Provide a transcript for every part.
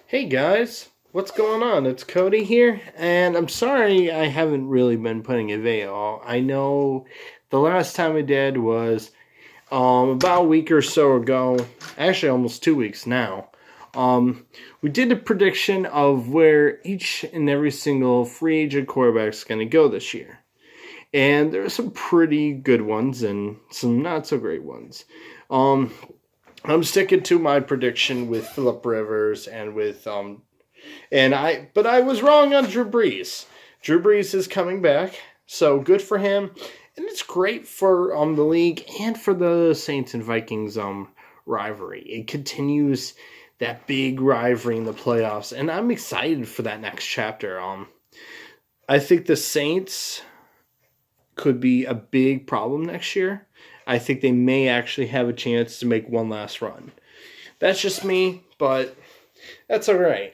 Hey guys, what's going on? It's Cody here, and I'm sorry I haven't really been putting a video. I know the last time I did was about a week or so ago, actually almost 2 weeks now. Um, we did a prediction of where each and every single free agent quarterback is going to go this year. And there are some pretty good ones and some not so great ones. Um, I'm sticking to my prediction with Philip Rivers and but I was wrong on Drew Brees. Drew Brees is coming back, so good for him, and it's great for the league and for the Saints and Vikings rivalry. It continues that big rivalry in the playoffs, and I'm excited for that next chapter. I think the Saints could be a big problem next year. I think they may actually have a chance to make one last run. That's just me, but that's all right.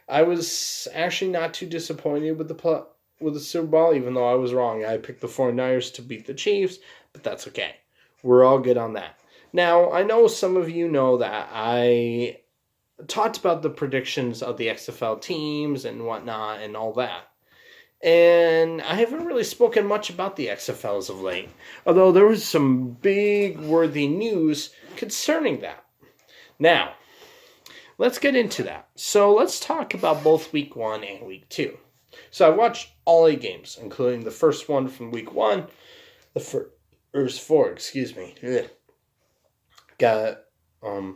I was actually not too disappointed with the Super Bowl, even though I was wrong. I picked the 49ers to beat the Chiefs, but that's okay. We're all good on that. Now, I know some of you know that I talked about the predictions of the XFL teams and whatnot and all that. And I haven't really spoken much about the XFL as of late, although there was some big worthy news concerning that. Now, let's get into that. So let's talk about both Week 1 and Week 2. So I watched all 8 games, including the first one from Week 1, the first 4, excuse me. Ugh. Got, I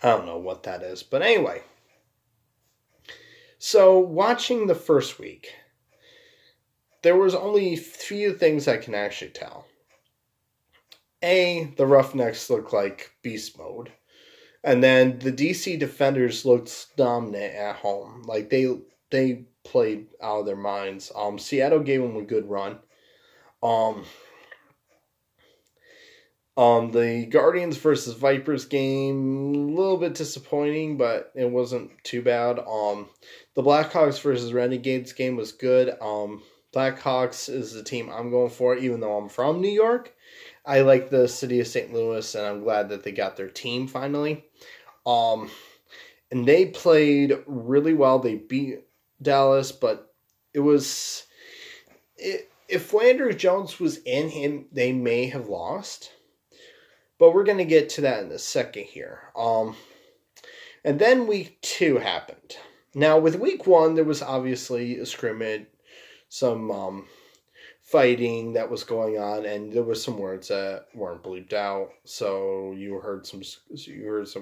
don't know what that is, but anyway. So watching the first week, there was only a few things I can actually tell. A, the Roughnecks look like beast mode. And then the DC Defenders looked dominant at home. Like they played out of their minds. Seattle gave them a good run. The Guardians versus Vipers game, a little bit disappointing, but it wasn't too bad. The Blackhawks versus Renegades game was good. Blackhawks is the team I'm going for, even though I'm from New York. I like the city of St. Louis, and I'm glad that they got their team finally. And they played really well. They beat Dallas, but if Landry Jones was in him, they may have lost. But we're going to get to that in a second here. And then Week 2 happened. Now, with Week 1, there was obviously a scrimmage, some fighting that was going on, and there were some words that weren't bleeped out. So you heard some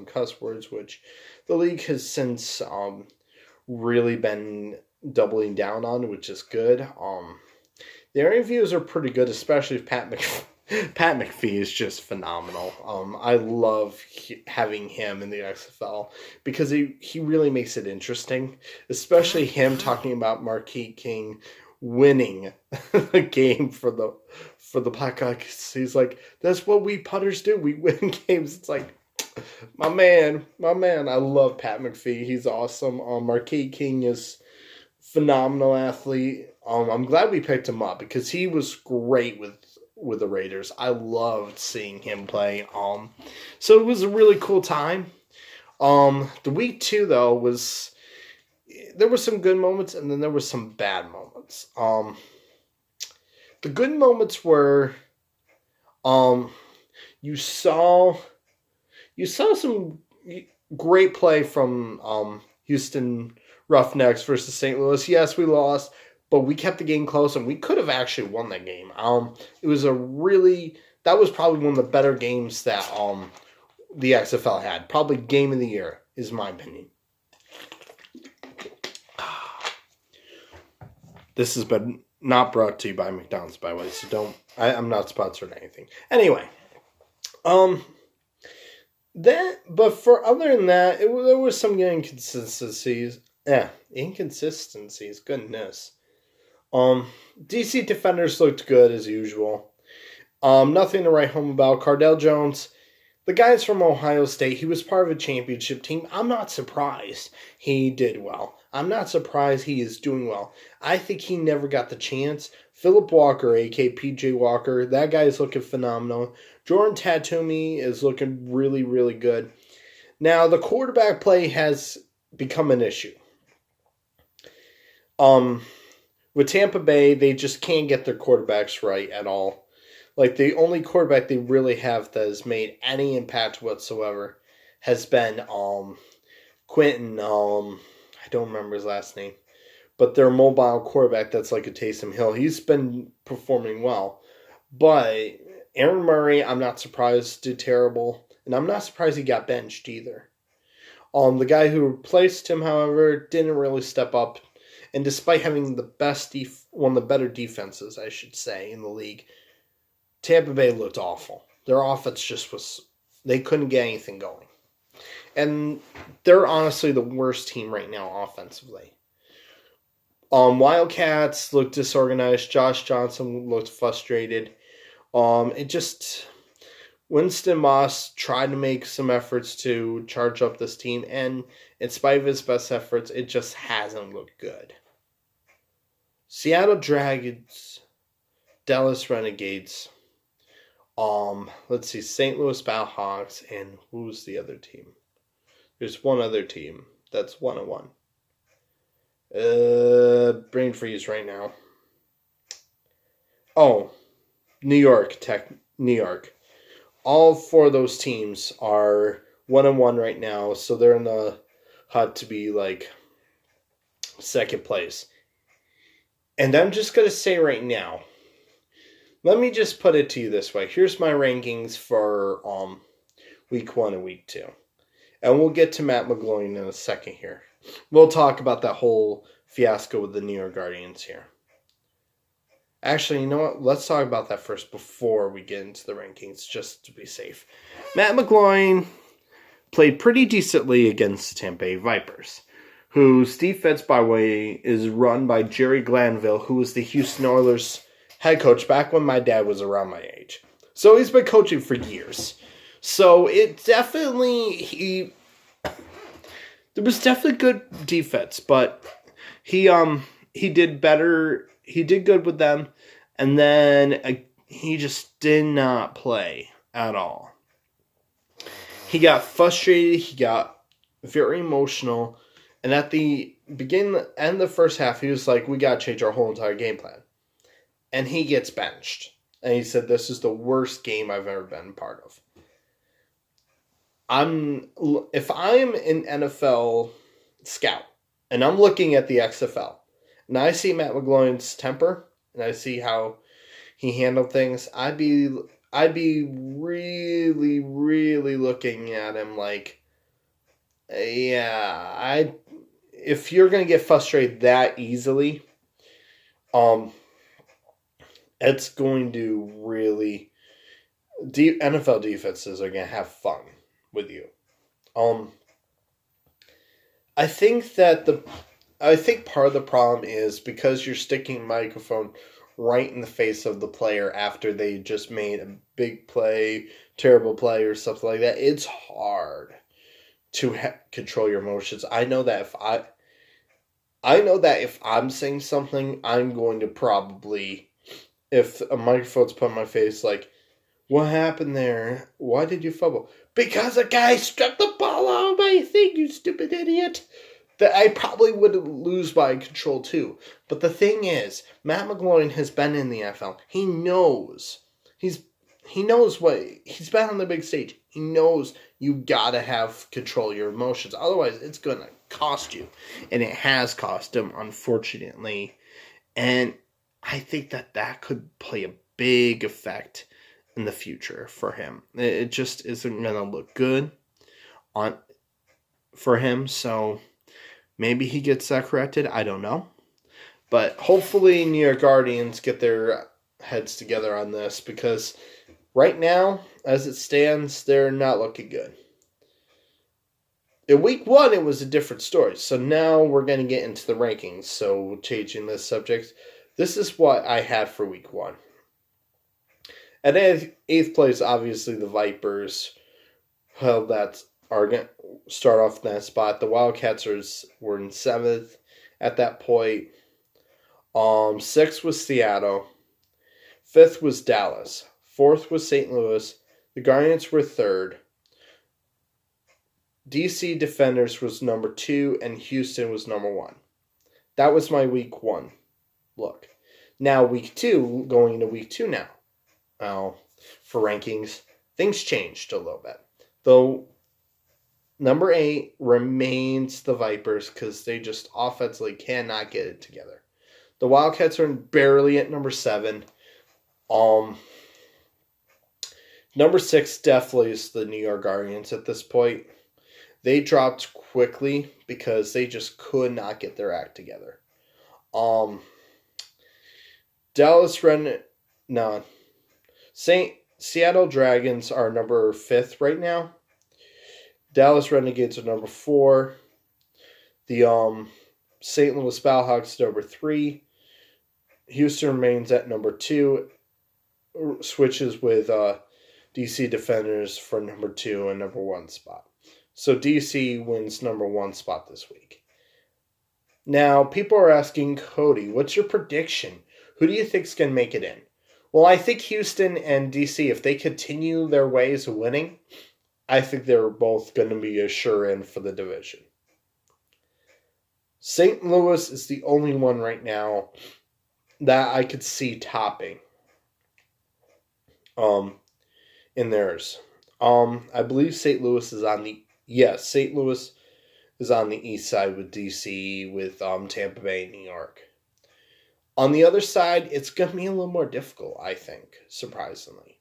cuss words, which the league has since really been doubling down on, which is good. The interviews are pretty good, especially if Pat McPhee is just phenomenal. I love having him in the XFL because he really makes it interesting, especially him talking about Marquise King winning a game for the Blackhawks. He's like, that's what we putters do. We win games. It's like, my man. I love Pat McPhee. He's awesome. Marquise King is phenomenal athlete. I'm glad we picked him up because he was great with the Raiders. I loved seeing him play. So it was a really cool time. The Week 2 though there were some good moments and then there were some bad moments. The good moments were you saw some great play from Houston Roughnecks versus St. Louis. Yes, we lost, but we kept the game close and we could have actually won that game. It was that was probably one of the better games that the XFL had. Probably game of the year is my opinion. This has been not brought to you by McDonald's, by the way, so I'm not sponsored or anything. Anyway, but for other than that, there was some inconsistencies. Yeah, inconsistencies, goodness. DC Defenders looked good as usual. Nothing to write home about. Cardell Jones, the guy's from Ohio State. He was part of a championship team. I'm not surprised he did well. I'm not surprised he is doing well. I think he never got the chance. Philip Walker, a.k.a. P.J. Walker, that guy is looking phenomenal. Jordan Tatumi is looking really, really good. Now, the quarterback play has become an issue. With Tampa Bay, they just can't get their quarterbacks right at all. Like, the only quarterback they really have that has made any impact whatsoever has been Quentin. I don't remember his last name, but their mobile quarterback that's like a Taysom Hill. He's been performing well, but Aaron Murray, I'm not surprised, did terrible, and I'm not surprised he got benched either. The guy who replaced him, however, didn't really step up, and despite having the one of the better defenses, I should say, in the league, Tampa Bay looked awful. Their offense just they couldn't get anything going. And they're honestly the worst team right now offensively. Wildcats looked disorganized. Josh Johnson looked frustrated. Winston Moss tried to make some efforts to charge up this team, and in spite of his best efforts, it just hasn't looked good. Seattle Dragons, Dallas Renegades, let's see, St. Louis Battlehawks, and who's the other team? There's one other team that's 1-1. Brain freeze right now. Oh, New York. All four of those teams are 1-1 right now, so they're in the hunt to be like second place. And I'm just going to say right now, let me just put it to you this way. Here's my rankings for week 1 and week 2. And we'll get to Matt McGloin in a second here. We'll talk about that whole fiasco with the New York Guardians here. Actually, you know what? Let's talk about that first before we get into the rankings, just to be safe. Matt McGloin played pretty decently against the Tampa Bay Vipers, whose defense, by the way, is run by Jerry Glanville, who was the Houston Oilers head coach back when my dad was around my age. So he's been coaching for years. So it definitely, there was definitely good defense, but he did better. He did good with them, and then he just did not play at all. He got frustrated. He got very emotional, and at the end of the first half, he was like, "We got to change our whole entire game plan," and he gets benched. And he said, "This is the worst game I've ever been a part of." If I'm an NFL scout and I'm looking at the XFL and I see Matt McGloin's temper and I see how he handled things, I'd be really, really looking at him like, yeah, if you're gonna get frustrated that easily, it's going to really NFL defenses are gonna have fun with you. I think part of the problem is because you're sticking a microphone right in the face of the player after they just made a big play, terrible play, or something like that. It's hard to control your emotions. I know that if I'm saying something, I'm going to probably, if a microphone's put in my face, like, "What happened there? Why did you fumble?" "Because a guy struck the ball out of my thing, you stupid idiot." That I probably would lose my control too. But the thing is, Matt McGloin has been in the NFL. He knows. He knows what he's been on the big stage. He knows you gotta have control of your emotions. Otherwise, it's gonna cost you. And it has cost him, unfortunately. And I think that could play a big effect in the future for him. It just isn't going to look good for him, so maybe he gets that corrected. I don't know. But hopefully New York Guardians get their heads together on this, because right now, as it stands, they're not looking good. In week 1, it was a different story. So now we're going to get into the rankings. So changing this subject, this is what I had for week 1. At 8th place, obviously, the Vipers are going to start off in that spot. The Wildcats were in 7th at that point. 6th was Seattle. 5th was Dallas. 4th was St. Louis. The Guardians were 3rd. DC Defenders was number 2, and Houston was number 1. That was my week 1 look. Now, week 2, going into week 2 now. For rankings, things changed a little bit. Though, number 8 remains the Vipers because they just offensively cannot get it together. The Wildcats are barely at number 7. Number 6 definitely is the New York Guardians at this point. They dropped quickly because they just could not get their act together. Seattle Dragons are number 5 right now. Dallas Renegades are number 4. The St. Louis Battlehawks number 3. Houston remains at number 2. Switches with DC Defenders for number 2 and number 1 spot. So DC wins number 1 spot this week. Now, people are asking, Cody, what's your prediction? Who do you think's going to make it in? Well, I think Houston and DC, if they continue their ways of winning, I think they're both going to be a sure in for the division. St. Louis is the only one right now that I could see topping in theirs. I believe St. Louis is on the east side with DC, with Tampa Bay and New York. On the other side, it's going to be a little more difficult, I think, surprisingly.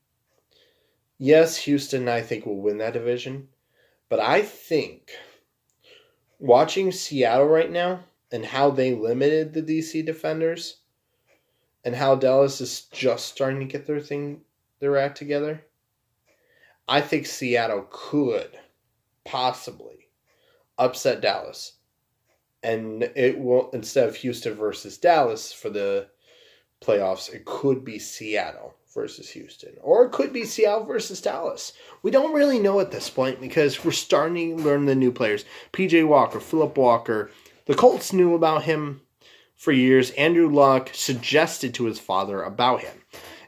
Yes, Houston, I think, will win that division. But I think, watching Seattle right now, and how they limited the DC Defenders, and how Dallas is just starting to get their act together, I think Seattle could possibly upset Dallas. And it will, instead of Houston versus Dallas for the playoffs, it could be Seattle versus Houston. Or it could be Seattle versus Dallas. We don't really know at this point because we're starting to learn the new players. PJ Walker, Phillip Walker. The Colts knew about him for years. Andrew Luck suggested to his father about him.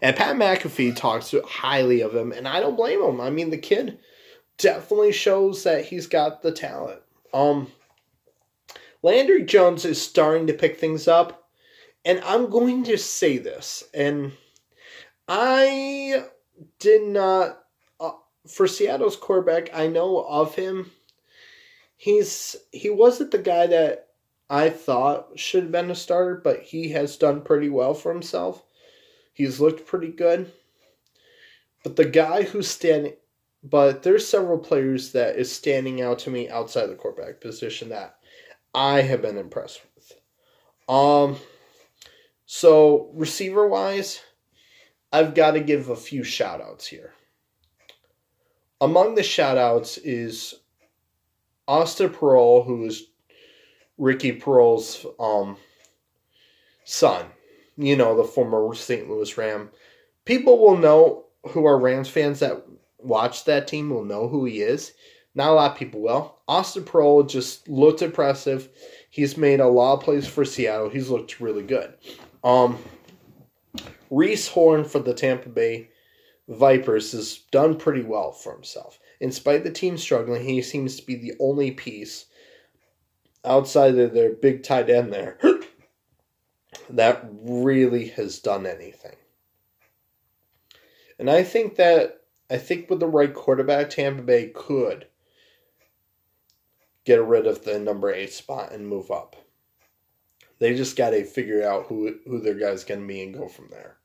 And Pat McAfee talks highly of him, and I don't blame him. I mean, the kid definitely shows that he's got the talent. Landry Jones is starting to pick things up, and I'm going to say this, and I did not, for Seattle's quarterback, I know of him. He wasn't the guy that I thought should have been a starter, but he has done pretty well for himself. He's looked pretty good. But there's several players that is standing out to me outside the quarterback position that I have been impressed with. So receiver-wise, I've got to give a few shout-outs here. Among the shout-outs is Austin Pearl, who is Ricky Pearl's son. You know, the former St. Louis Ram. People will know, who are Rams fans that watch that team, will know who he is. Not a lot of people will. Austin Pearl just looked impressive. He's made a lot of plays for Seattle. He's looked really good. Reese Horn for the Tampa Bay Vipers has done pretty well for himself. In spite of the team struggling, he seems to be the only piece outside of their big tight end there that really has done anything. And I think with the right quarterback, Tampa Bay could get rid of the number 8 spot and move up. They just got to figure out who their guy's going to be and go from there.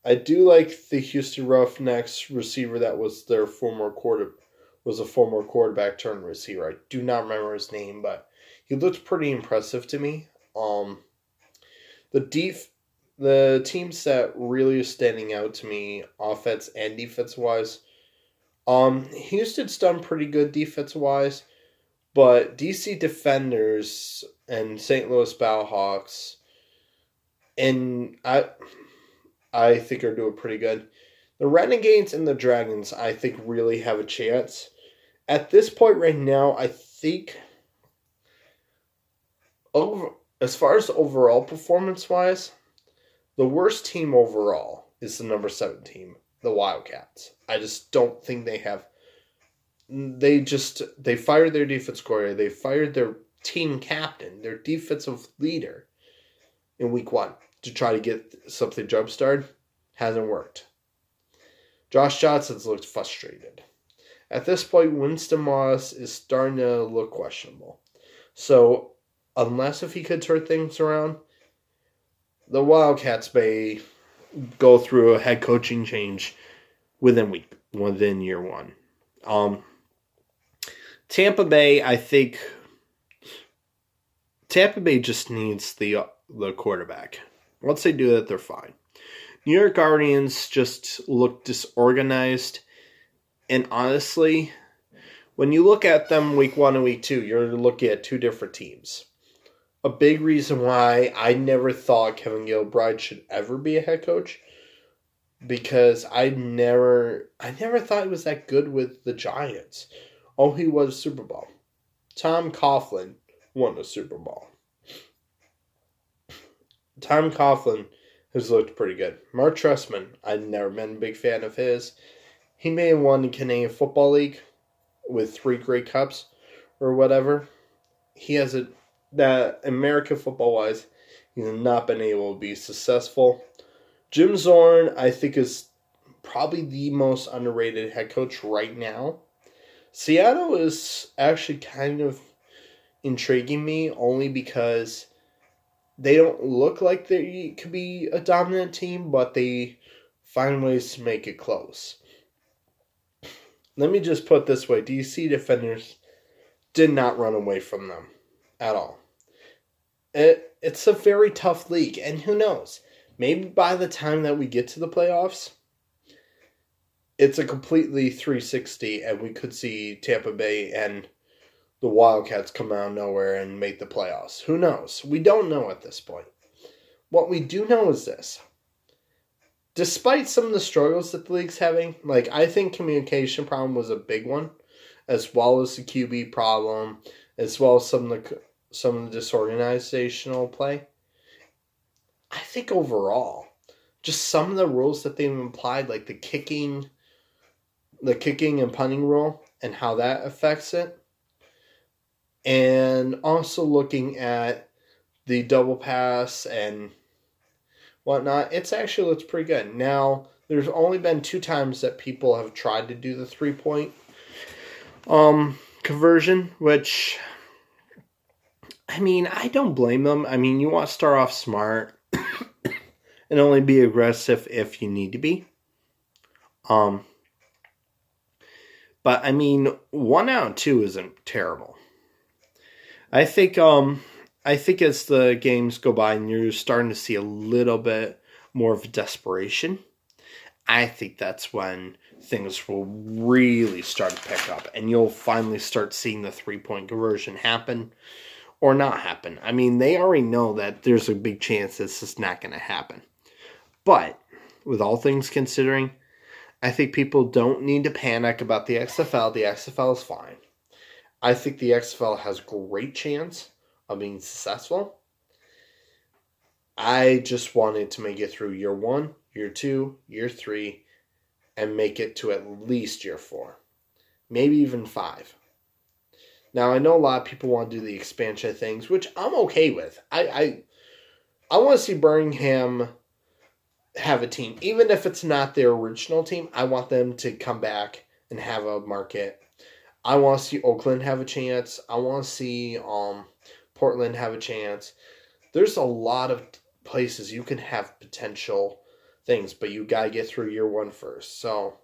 I do like the Houston Roughnecks receiver that was a former quarterback turned receiver. I do not remember his name, but he looked pretty impressive to me. The teams that really are standing out to me, offense and defense-wise, Houston's done pretty good defense-wise, but DC Defenders and St. Louis Battlehawks, and I think are doing pretty good. The Renegades and the Dragons, I think, really have a chance. At this point right now, I think, as far as overall performance-wise, the worst team overall is the number 7 team, the Wildcats. I just don't think they have. They fired their defense coordinator. They fired their team captain, their defensive leader in week 1 to try to get something jump started. Hasn't worked. Josh Johnson's looked frustrated. At this point, Winston Moss is starting to look questionable. So, unless if he could turn things around, the Wildcats may go through a head coaching change within year 1. Tampa Bay, I think Tampa Bay just needs the quarterback. Once they do that, they're fine. New York Guardians just look disorganized. And honestly, when you look at them week 1 and week 2, you're looking at 2 different teams. A big reason why I never thought Kevin Gilbride should ever be a head coach, because I never thought he was that good with the Giants. Oh, he was a Super Bowl. Tom Coughlin won the Super Bowl. Tom Coughlin has looked pretty good. Mark Trestman, I've never been a big fan of his. He may have won the Canadian Football League with 3 Grey Cups or whatever. He has that American football-wise, he's not been able to be successful. Jim Zorn, I think, is probably the most underrated head coach right now. Seattle is actually kind of intriguing me only because they don't look like they could be a dominant team, but they find ways to make it close. Let me just put it this way. DC Defenders did not run away from them at all. It's a very tough league, and who knows? Maybe by the time that we get to the playoffs, it's a completely 360, and we could see Tampa Bay and the Wildcats come out of nowhere and make the playoffs. Who knows? We don't know at this point. What we do know is this. Despite some of the struggles that the league's having, I think communication problem was a big one, as well as the QB problem, as well as some of the disorganizational play. I think overall, just some of the rules that they've implied, like the kicking and punting rule and how that affects it, and also looking at the double pass and whatnot, it's actually looks pretty good. Now, there's only been 2 times that people have tried to do the 3-point conversion, which, I don't blame them. You want to start off smart and only be aggressive if you need to be. But 1 out of 2 isn't terrible. I think as the games go by and you're starting to see a little bit more of desperation, I think that's when things will really start to pick up and you'll finally start seeing the 3-point conversion happen or not happen. They already know that there's a big chance this is not going to happen. But with all things considering, I think people don't need to panic about the XFL. The XFL is fine. I think the XFL has great chance of being successful. I just wanted to make it through year 1, year 2, year 3, and make it to at least year 4. Maybe even 5. Now, I know a lot of people want to do the expansion things, which I'm okay with. I want to see Birmingham have a team. Even if it's not their original team, I want them to come back and have a market. I want to see Oakland have a chance. I want to see Portland have a chance. There's a lot of places you can have potential things, but you got to get through year 1 first. So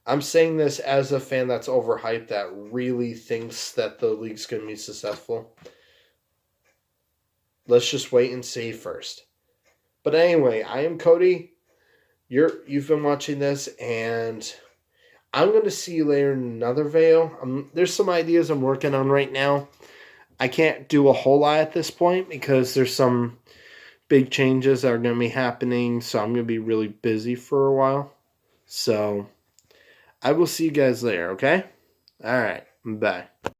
I'm saying this as a fan that's overhyped, that really thinks that the league's going to be successful. Let's just wait and see first. But anyway, I am Cody. You've been watching this, and I'm going to see you later in another video. There's some ideas I'm working on right now. I can't do a whole lot at this point because there's some big changes that are going to be happening, so I'm going to be really busy for a while. So I will see you guys later, okay? All right, bye.